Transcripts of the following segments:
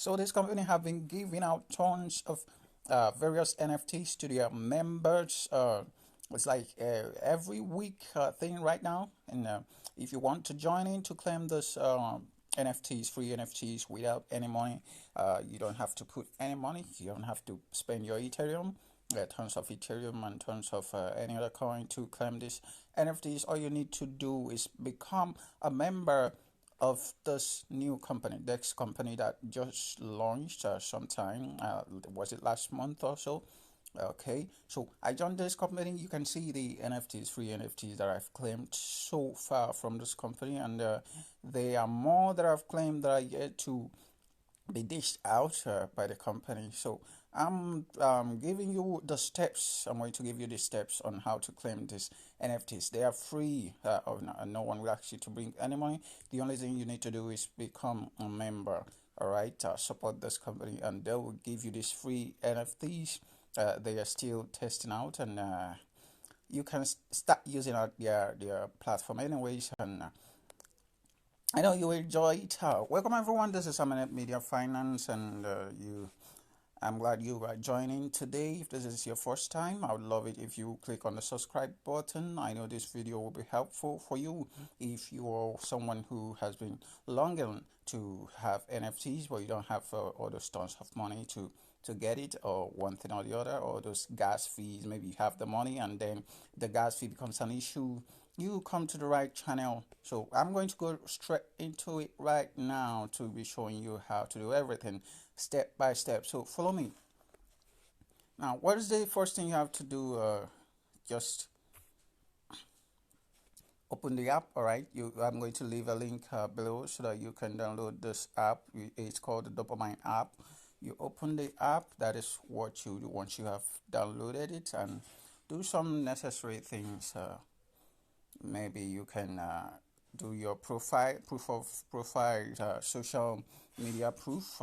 So this company have been giving out tons of various NFTs to their members. It's like every week thing right now. And if you want to join in to claim this NFTs, free NFTs without any money, you don't have to put any money. You don't have to spend your Ethereum. Tons of Ethereum and tons of any other coin to claim this NFTs. All you need to do is become a member of this new company, Dex company that just launched sometime. Was it last month or so? Okay, so I joined this company. You can see the NFTs, free NFTs that I've claimed so far from this company, and there are more that I've claimed that are yet to be dished out by the company. So I'm giving you the steps. I'm going to give you the steps on how to claim these NFTs. They are free. No one will ask you to bring any money. The only thing you need to do is become a member. All right, support this company, and they will give you these free NFTs. They are still testing out, and you can start using their platform anyways. And I know you will enjoy it. Welcome everyone. This is Amanet Media Finance, and I'm glad you are joining today. If this is your first time, I would love it if you click on the subscribe button. I know this video will be helpful for you if you are someone who has been longing to have NFTs, but you don't have all those tons of money to get it, or one thing or the other, or those gas fees. Maybe you have the money and then the gas fee becomes an issue. You come to the right channel. So I'm going to go straight into it right now to be showing you how to do everything step by step. So follow me. Now, what is the first thing you have to do? Just open the app. All right, I'm going to leave a link below so that you can download this app. It's called the Dopamine app. You open the app. That is what you do once you have downloaded it, and do some necessary things. Maybe you can do your proof of profile, social media proof.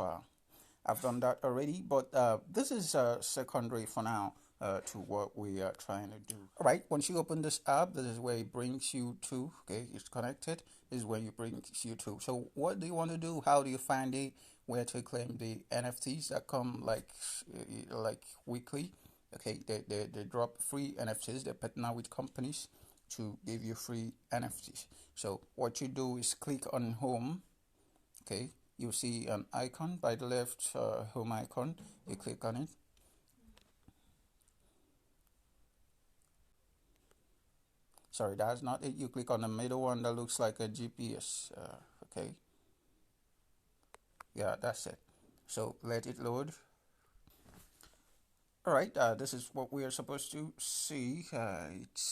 I've done that already, but this is secondary for now to what we are trying to do. All right, once you open this app, this is where it brings you to. Okay, it's connected. This is where it brings you to. So what do you want to do? How do you find it? Where to claim the NFTs that come like weekly? Okay, they drop free NFTs. They partner with companies to give you free NFTs. So what you do is click on home. Okay, you see an icon by the left, home icon. You click on it. Sorry, that's not it. You click on the middle one that looks like a GPS. Okay, yeah, that's it. So let it load. All right, this is what we are supposed to see.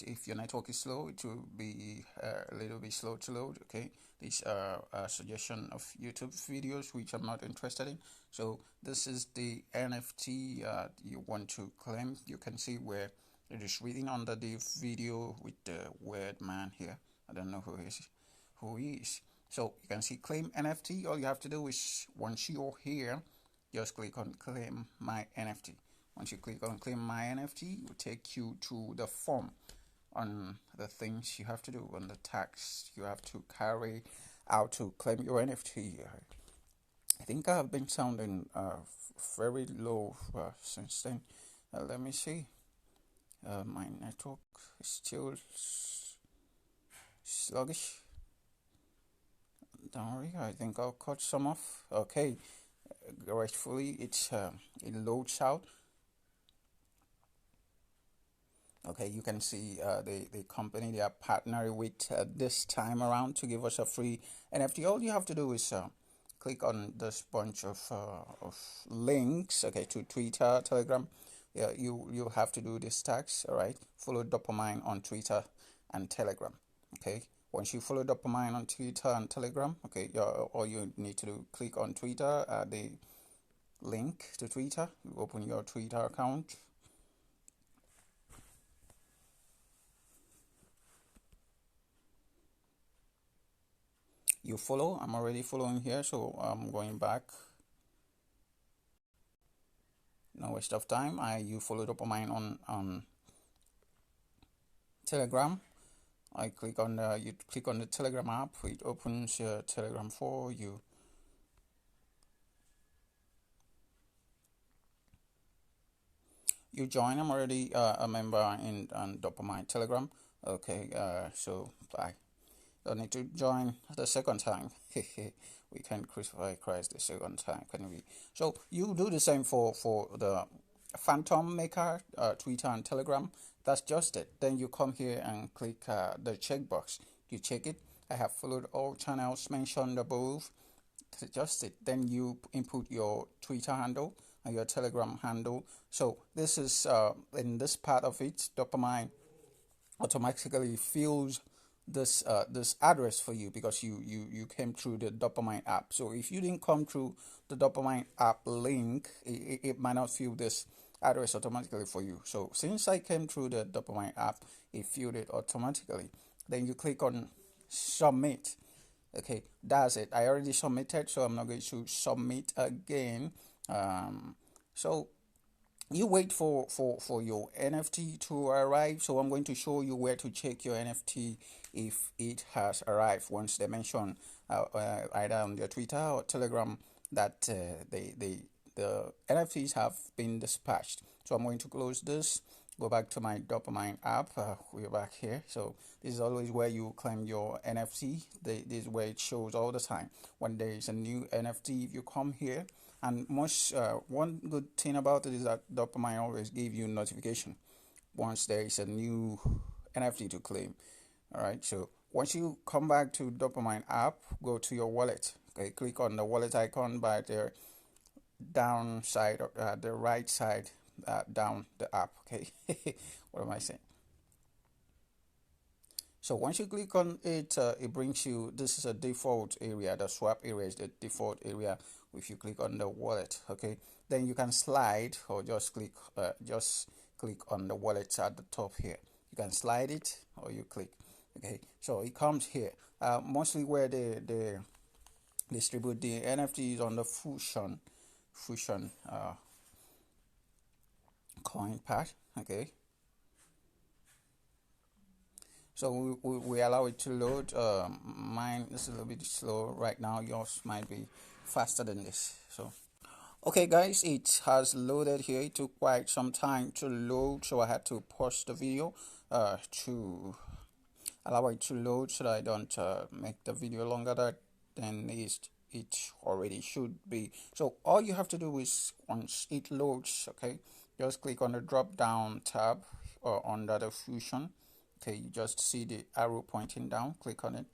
If your network is slow, it will be a little bit slow to load. Okay, these are a suggestion of YouTube videos which I'm not interested in. So this is the NFT you want to claim. You can see where it is written under the video with the word man here. I don't know who he is. So you can see claim NFT. All you have to do is, once you're here, just click on claim my NFT. Once you click on claim my NFT, it will take you to the form on the things you have to do, on the tax you have to carry out to claim your NFT. I think I have been sounding very low since then. Let me see. My network is still sluggish. Don't worry, I think I'll cut some off. Okay, gratefully it loads out. Okay, you can see the company they are partnering with this time around to give us a free NFT. All you have to do is click on this bunch of links, okay, to Twitter, Telegram. Yeah, you have to do this tags. All right, follow Dopamine on Twitter and Telegram. Okay, once you follow Dopamine on Twitter and Telegram, okay, all you need to do, click on Twitter, the link to Twitter. You open your Twitter account. You follow. I'm already following here, so I'm going back. No waste of time. You followed up on mine on Telegram. You click on the Telegram app. It opens Telegram for you. you join. I'm already a member in on Dopamine Telegram. Okay, so I don't need to join the second time. We can crucify Christ the second time, can we? So you do the same for the Phantom Maker, Twitter and Telegram. That's just it. Then you come here and click the checkbox. You check it. I have followed all channels mentioned above. Just it. Then you input your Twitter handle and your Telegram handle. So this is in this part of it, Dopamine automatically fills this address for you because you came through the Dopamine app. So if you didn't come through the Dopamine app link, it might not fill this address automatically for you. So since I came through the Dopamine app, it filled it automatically. Then you click on submit. Okay, that's it. I already submitted, so I'm not going to submit again. So you wait for your NFT to arrive. So I'm going to show you where to check your NFT if it has arrived. Once they mention either on their Twitter or Telegram that the NFTs have been dispatched. So I'm going to close this, go back to my Dopamine app. We're back here. So this is always where you claim your NFT. This is where it shows all the time when there is a new NFT. If you come here, and most one good thing about it is that Dopamine always give you notification once there is a new NFT to claim. All right. So once you come back to Dopamine app, go to your wallet. Okay, click on the wallet icon by the down side or the right side down the app. Okay, what am I saying? So once you click on it, it brings you. This is a default area. The swap area is the default area. If you click on the wallet, okay, then you can slide or just click on the wallet at the top here. You can slide it or you click. Okay, so it comes here. Mostly where they distribute the NFTs on the Fusion coin part. Okay, so we allow it to load. Mine is a little bit slow right now. Yours might be faster than this. So okay guys, it has loaded here. It took quite some time to load, so I had to pause the video to allow it to load so that I don't make the video longer than it already should be. So all you have to do is once it loads, okay, just click on the drop down tab or under the Fusion. Okay, you just see the arrow pointing down, click on it.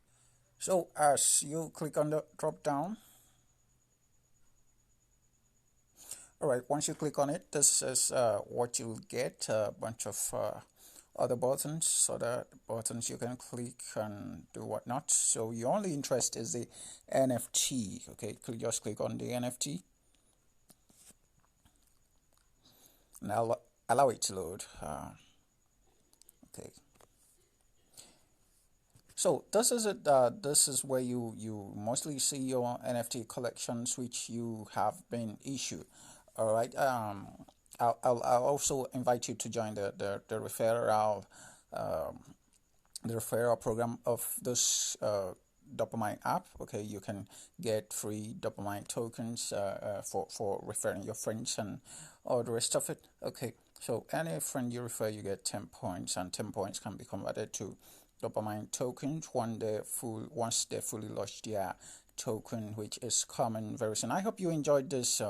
So as you click on the drop down, all right, once you click on it, this is what you'll get, a bunch of other buttons, you can click and do whatnot. So your only interest is the NFT. Okay, just click on the NFT and allow it to load. Okay, so this is it. This is where you mostly see your NFT collections which you have been issued. All right. I'll also invite you to join the referral um, the referral program of this Dopamine app. Okay, you can get free Dopamine tokens for referring your friends and all the rest of it. Okay, so any friend you refer, you get 10 points, and 10 points can be converted to Dopamine tokens once they fully launch their token, which is coming very soon. I hope you enjoyed this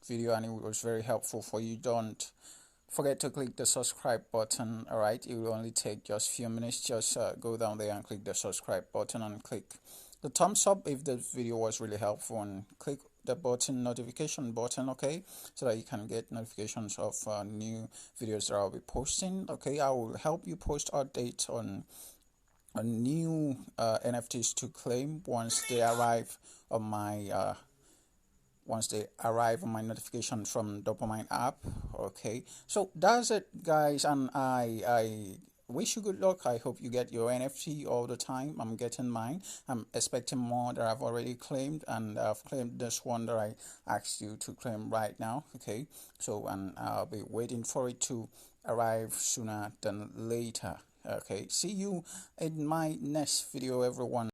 video and it was very helpful for you. Don't forget to click the subscribe button. All right, it will only take just a few minutes. Just go down there and click the subscribe button and click the thumbs up if the video was really helpful, and click the notification button, okay, so that you can get notifications of new videos that I'll be posting. Okay, I will help you post updates on new NFTs to claim once they arrive on my notification from Dopamine app. Okay, so that's it guys, and I wish you good luck. I hope you get your NFT all the time. I'm getting mine. I'm expecting more that I've already claimed, and I've claimed this one that I asked you to claim right now. Okay, so and I'll be waiting for it to arrive sooner than later. Okay, see you in my next video everyone.